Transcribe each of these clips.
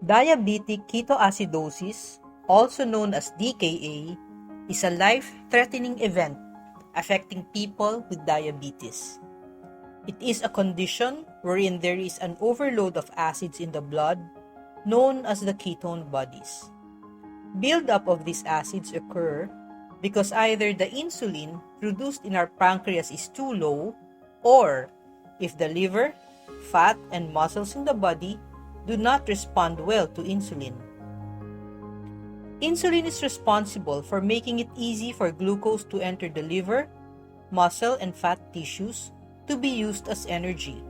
Diabetic ketoacidosis, also known as DKA, is a life-threatening event affecting people with diabetes. It is a condition wherein there is an overload of acids in the blood known as the ketone bodies. Buildup of these acids occur because either the insulin produced in our pancreas is too low, or if the liver, fat, and muscles in the body do not respond well to insulin. Insulin is responsible for making it easy for glucose to enter the liver, muscle, and fat tissues to be used as energy.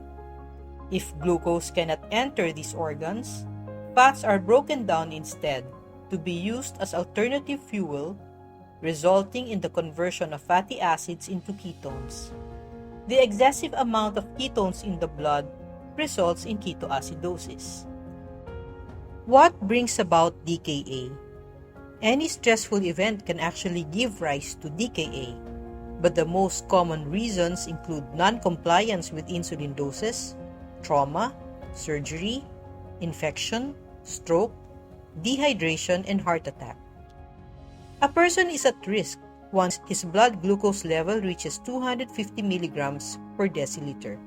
If glucose cannot enter these organs, fats are broken down instead to be used as alternative fuel, resulting in the conversion of fatty acids into ketones. The excessive amount of ketones in the blood results in ketoacidosis. What brings about DKA? Any stressful event can actually give rise to DKA, but the most common reasons include non-compliance with insulin doses, trauma, surgery, infection, stroke, dehydration, and heart attack. A person is at risk once his blood glucose level reaches 250 milligrams per deciliter.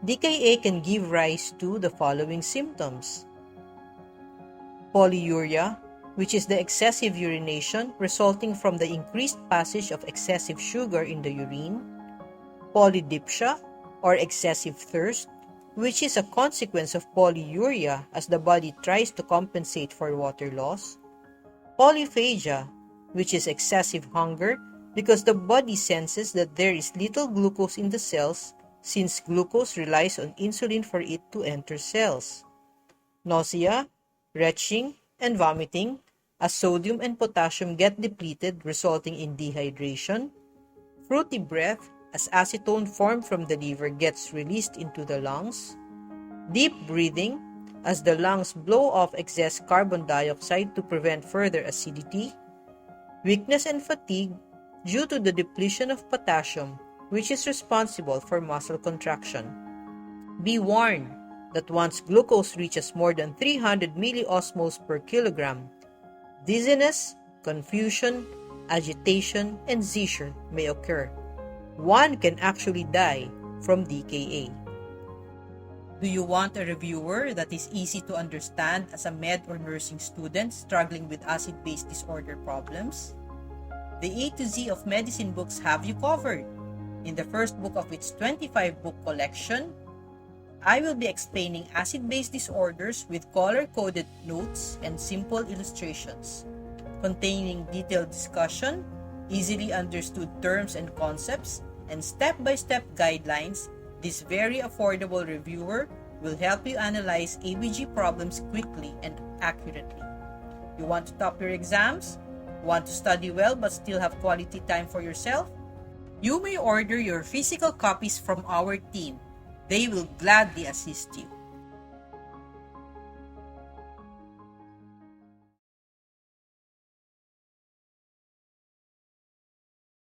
DKA can give rise to the following symptoms: polyuria, which is the excessive urination resulting from the increased passage of excessive sugar in the urine; polydipsia, or excessive thirst, which is a consequence of polyuria as the body tries to compensate for water loss; polyphagia, which is excessive hunger because the body senses that there is little glucose in the cells since glucose relies on insulin for it to enter cells; nausea, retching, and vomiting as sodium and potassium get depleted resulting in dehydration; fruity breath as acetone formed from the liver gets released into the lungs; deep breathing as the lungs blow off excess carbon dioxide to prevent further acidity; weakness and fatigue due to the depletion of potassium, which is responsible for muscle contraction. Be warned that once glucose reaches more than 300 milliosmoles per kilogram, dizziness, confusion, agitation, and seizure may occur. One can actually die from DKA. Do you want a reviewer that is easy to understand as a med or nursing student struggling with acid-base disorder problems? The A to Z of Medicine Books have you covered. In the first book of its 25-book collection, I will be explaining acid-base disorders with color-coded notes and simple illustrations, containing detailed discussion, easily understood terms and concepts, and step-by-step guidelines. This very affordable reviewer will help you analyze ABG problems quickly and accurately. You want to top your exams? Want to study well but still have quality time for yourself? You may order your physical copies from our team. They will gladly assist you.